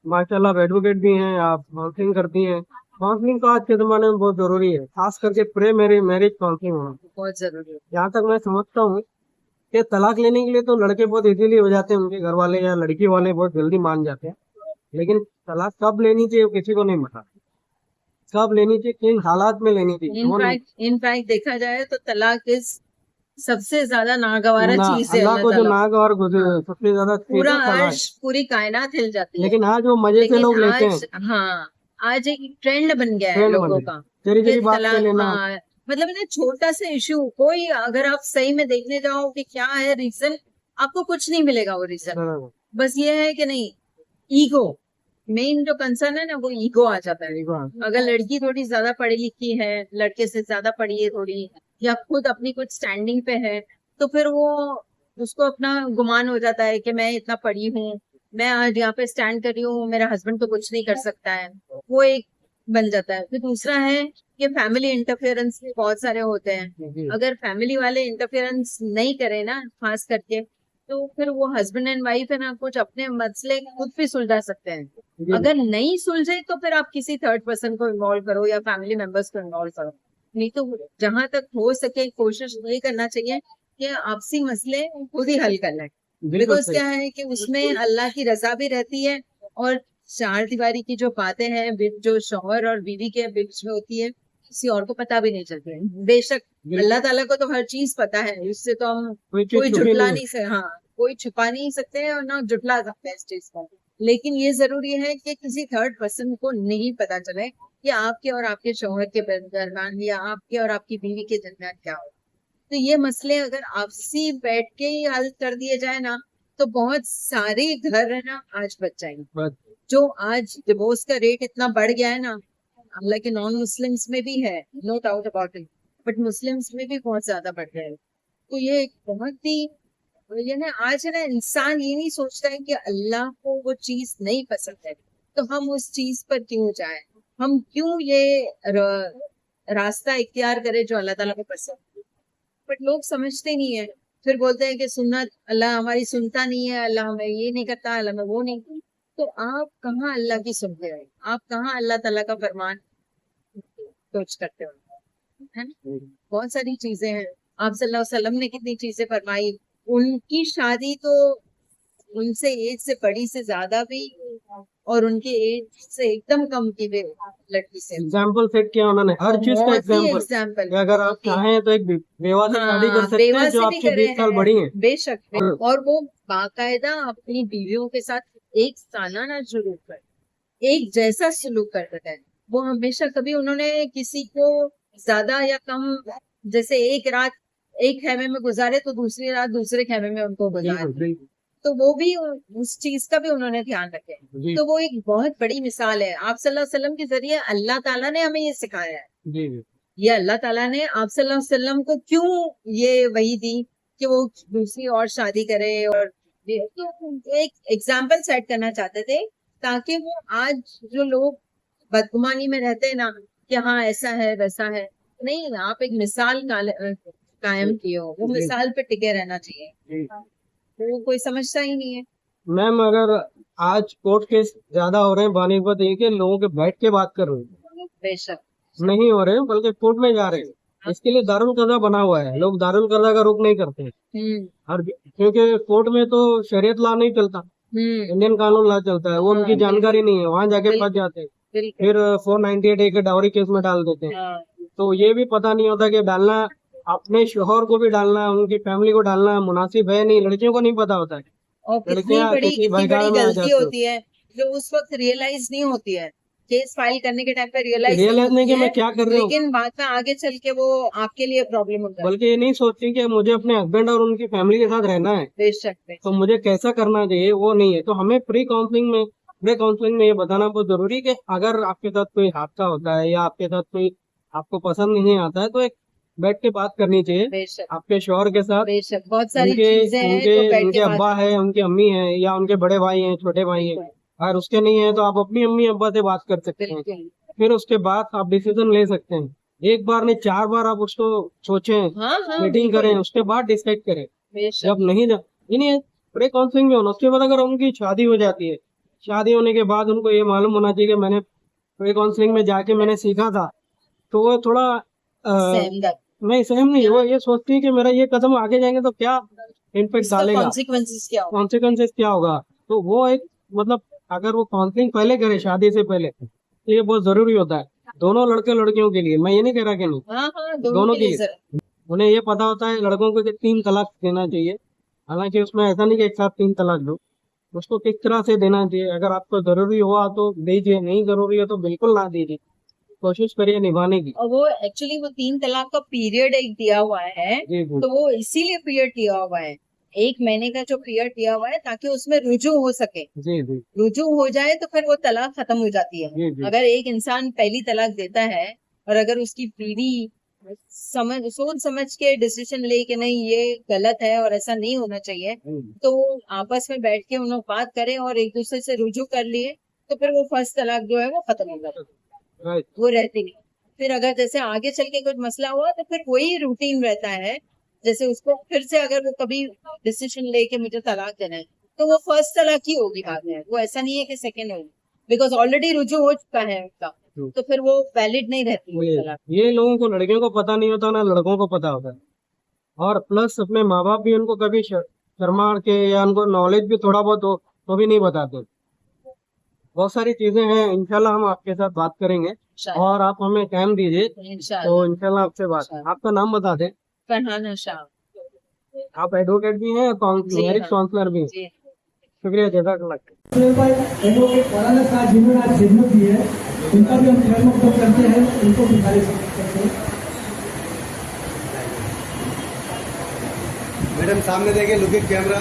माशाल्लाह एडवोकेट भी हैं, आप काउंसलिंग करती हैं। काउंसलिंग तो आज के जमाने में बहुत जरूरी है, खास करके प्रे मैरिज काउंसलिंग होना बहुत जरूरी है। यहाँ तक मैं समझता हूँ कि तलाक लेने के लिए तो लड़के बहुत इजीली हो जाते हैं, उनके घर वाले या लड़की वाले बहुत जल्दी मान जाते हैं। लेकिन तलाक कब लेनी चाहिए वो किसी को नहीं पता, कब लेनी चाहिए, किन हालात में लेनी चाहिए वो नहीं। इनफैक्ट देखा जाए तो तलाक इस सबसे ज्यादा नागवारा ना, चीज है अल्लाह अल्लाह को जो ताला। नाक और सबसे ज्यादा चीज पूरा है तलाक। अर्श पूरी कायनात हिल जाती है। लेकिन आज वो मजे से लेकिन लोग लेते हैं, आज, हाँ, आज एक ट्रेंड बन गया है ट्रेंड बन लोगों गई, का तेरी कि तेरी बात पे तलाक, लेना। हाँ, मतलब इतना छोटा सा इशू, कोई अगर आप सही में देखने जाओ कि क्या है रीजन, आपको कुछ नहीं मिलेगा वो रीजन। बराबर, बस ये है कि नहीं, ईगो, मेन जो कंसर्न है ना वो ईगो आ जाता है। ठीक बात। अगर लड़की थोड़ी ज्यादा पढ़ी लिखी है, लड़के से ज्यादा पढ़ी है थोड़ी, या खुद अपनी कुछ स्टैंडिंग पे है, तो फिर वो, उसको अपना गुमान हो जाता है कि मैं इतना पढ़ी हूँ, मैं आज यहाँ पे स्टैंड कर रही हूँ, मेरा हस्बैंड तो कुछ नहीं कर सकता है। वो एक बन जाता है। फिर दूसरा है कि फैमिली इंटरफेरेंस भी बहुत सारे होते हैं। जी अगर फैमिली वाले इंटरफेरेंस नहीं करे ना, खास करके, तो फिर वो हस्बैंड एंड वाइफ है ना, कुछ अपने मसले खुद भी सुलझा सकते हैं। जी। अगर नहीं सुलझे तो फिर आप किसी थर्ड पर्सन को इन्वॉल्व करो या फैमिली मेंबर्स को इन्वॉल्व करो। नहीं तो जहां तक हो सके कोशिश ये करना चाहिए कि आपसी मसले खुद ही हल कर लें। बिल्कुल बिकॉज सही। क्या है कि उसमें अल्लाह की रजा भी रहती है, और चार दीवारी की जो बातें हैं जो शौहर और बीवी के बीच में होती है, किसी और को पता भी नहीं चलती है। बेशक अल्लाह ताला को तो हर चीज पता है, उससे तो हम कोई चीज कोई छुपी जुटला नहीं है। नहीं से, हाँ, कोई छुपा नहीं सकते हैं और ना जुटला सकते हैं इस चीज को। लेकिन ये जरूरी है कि किसी थर्ड पर्सन को नहीं पता चले कि आपके और आपके शौहर के दरमियान या आपके और आपकी बीवी के दरमियान क्या हो। तो ये मसले अगर आपसी बैठ के ही हल कर दिए जाए ना, तो बहुत सारे घर है ना आज बच जाएंगे। बस। जो आज डिवोर्स का रेट इतना बढ़ गया है ना, हालांकि नॉन मुस्लिम्स में भी है, no doubt about it, but Muslims में भी बहुत ज्यादा बढ़ गया है। तो ये एक बहुत ही, ये ना आज है ना, इंसान ये नहीं सोचता है कि अल्लाह को वो चीज नहीं पसंद है, तो हम उस चीज पर क्यों जाएं, हम क्यों ये रास्ता इख्तियार करें जो अल्लाह ताला को पसंद है। बट लोग समझते नहीं है। फिर बोलते हैं कि सुनना, अल्लाह हमारी सुनता नहीं है, अल्लाह हमें ये नहीं करता, अल्लाह हमें वो नहीं। तो आप कहाँ अल्लाह की सुनते हो, आप कहाँ अल्लाह ताला का फरमान सोच करते हो, है ना? बहुत सारी चीजें हैं। आप सल्लल्लाहु अलैहि वसल्लम ने कितनी चीजें फरमाई। उनकी शादी तो उनसे एज से बड़ी से ज्यादा भी, और उनके एज से एकदम कम की भी लड़की से। एग्जाम्पल सेट किया उन्होंने, हर चीज का बहुत ही एग्जाम्पल, एग्जाम्पल, कि अगर आप बहुत ही। चाहें तो एक बेवा से शादी कर हाँ, सकते हैं बेवा जो से भी आपसे करे 20 साल हैं, बड़ी है। बेशक और और वो बाकायदा अपनी बीवियों के साथ एक सालाना सलूक कर, एक जैसा सलूक करते हैं। वो हमेशा, कभी उन्होंने किसी को ज्यादा या कम, जैसे एक रात एक खेमे में गुजारे तो दूसरी रात दूसरे खेमे में उनको गुजार, बिल्कुल बिल्कुल। तो वो भी उस चीज का भी उन्होंने ध्यान रखे। जी तो वो एक बहुत बड़ी मिसाल है। आप सल्लल्लाहु अलैहि वसल्लम के जरिए अल्लाह ताला ने हमें ये सिखाया है। जी जी। ये अल्लाह ताला ने आप सल्लल्लाहु अलैहि वसल्लम को क्यों ये वही दी कि वो दूसरी और शादी करे, और तो एक एग्जाम्पल सेट करना चाहते थे, ताकि वो आज जो लोग बदगुमानी में रहते हैं ना कि हाँ ऐसा है वैसा है, नहीं, आप एक मिसाल कायम किए हो, वो जी मिसाल पे टिके रहना चाहिए। जी। तो वो कोई समझता ही नहीं है। मैम, अगर आज कोर्ट केस ज्यादा हो रहे हैं बात ये कि लोगों के बैठ के बात कर रहे हैं, बेशक। नहीं हो रहे हैं बल्कि कोर्ट में जा रहे हैं। इसके लिए दारुल कज़ा बना हुआ है, लोग दारुल कज़ा का रुख नहीं करते हैं। हम्म। और क्योंकि कोर्ट में तो शरीयत लॉ नहीं चलता, इंडियन कानून लॉ चलता है, वो हाँ, उनकी जानकारी नहीं है, वहां जाके फंस बिल्कुल जाते हैं। बिल्कुल। फिर 498 के डाउरी केस में डाल देते हैं। हाँ, तो ये भी पता नहीं होता कि डालना, अपने शोहर को भी डालना, उनकी फैमिली को डालना मुनासिब है नहीं, लड़कियों को नहीं पता होता है। और लड़कियां किसी कितनी बड़ी भड़कावे में आ गलती जाती होती है जो उस वक्त रियलाइज नहीं होती है। केस फाइल करने के टाइम पे रियलाइज नहीं रियलाइज नहीं होती कि है, मैं क्या कर रही हूँ, लेकिन बाद में आगे चल के वो आपके लिए प्रॉब्लम होता है। बल्कि ये नहीं सोचती कि मुझे अपने हस्बैंड और उनकी फैमिली के साथ रहना है, बेशक तो बेशक। मुझे कैसा करना चाहिए वो नहीं है। तो हमें प्री काउंसलिंग में ये बताना बहुत जरूरी है कि अगर आपके साथ कोई हादसा होता है या आपके साथ कोई आपको पसंद नहीं आता है, तो एक बैठ के बात करनी चाहिए बेशक आपके शोहर के साथ। बेशक बहुत सारी उनके चीजें हैं उनके जो बैठ उनके के बात अब्बा करनी है, चाहिए। उनकी अम्मी है, या उनके बड़े भाई हैं, छोटे भाई हैं। बिल्कुल अगर उसके नहीं है तो आप अपनी अम्मी अब्बा से बात कर सकते हैं। बिल्कुल। फिर उसके बाद आप डिसीजन ले सकते हैं। एक बार नहीं, 4 बार आप उसको सोचें, हाँ हाँ, मीटिंग करें, बिल्कुल। उसके बाद डिसाइड करें। बेशक। जब नहीं जा, इन्हें प्री काउंसलिंग में होना, उसके बाद अगर उनकी शादी हो जाती है शादी होने के बाद उनको ये मालूम होना चाहिए कि मैंने प्री काउंसलिंग में जाके मैंने सीखा था, तो वो थोड़ा सहमदर्द नहीं सहम नहीं, वो ये सोचती है कि मेरा ये कदम आगे जाएंगे तो क्या इम्पेक्ट इसका डालेगा, कॉन्सिक्वेंसेस क्या हो। कॉन्सिक्वेंसेस क्या होगा। तो वो एक मतलब अगर वो काउंसलिंग पहले करे शादी से पहले तो ये बहुत जरूरी होता है, दोनों लड़के लड़कियों के लिए। मैं ये नहीं कह रहा कि नहीं, हाँ हाँ, दोनों दोनों के के लिए लिए। जरूर। उन्हें ये पता होता है लड़कों को कि 3 तलाक देना चाहिए, हालांकि उसमें ऐसा नहीं कि एक साथ 3 तलाक दो, उसको किस तरह से देना चाहिए। अगर आपको जरूरी हुआ तो दीजिए, नहीं जरूरी है तो बिल्कुल ना दीजिए, कोशिश करिए निभाने की। और वो एक्चुअली वो 3 तलाक का पीरियड एक दिया हुआ है, जी जी तो वो इसीलिए पीरियड दिया हुआ है, 1 महीने का जो पीरियड दिया हुआ है, ताकि उसमें रुजू हो सके। जी जी रुजू हो जाए तो फिर वो तलाक खत्म हो जाती है। जी जी अगर एक इंसान पहली तलाक देता है और अगर उसकी बीवी सोच समझ के डिसीजन ले कि नहीं ये गलत है और ऐसा नहीं होना चाहिए, तो वो आपस में बैठ के उन लोग बात करें और एक दूसरे से रुजू कर लिए, तो फिर वो फर्स्ट तलाक जो है वो खत्म हो जाती है, राइट। वो रहती नहीं। फिर अगर जैसे आगे चल के कुछ मसला हुआ तो फिर वही रूटीन रहता है। जैसे उसको फिर से अगर वो कभी डिसीजन ले के मुझे तलाक देना है, तो वो फर्स्ट तलाक ही होगी बाद में, वो ऐसा नहीं है कि सेकेंड होगी, बिकॉज ऑलरेडी रुजू हो चुका है उसका, तो फिर वो वैलिड नहीं रहती है तलाक। ये लोगों को, लड़कियों को पता नहीं होता ना लड़कों को पता होता है, और प्लस अपने माँ बाप भी उनको कभी शर्मा के या उनको नॉलेज भी थोड़ा बहुत हो तो भी नहीं बताते। बहुत सारी चीजें हैं, इंशाल्लाह हम आपके साथ बात करेंगे, और आप हमें टाइम दीजिए तो इंशाल्लाह। इंशाल्लाह आपसे बात। आपका नाम बता दें। फरहाना शाह। आप एडवोकेट भी हैं, जी मैरिज हाँ। काउंसलर भी हैं। जी। शुक्रिया, जज़ाकल्लाह। एडवोकेट मौलाना साहब जिन्होंने आज खिदमत दी है, उनका भी हम खैर मकदम करते हैं, उनको भी खाली करते हैं। मैडम सामने देखिए, लुक एट कैमरा।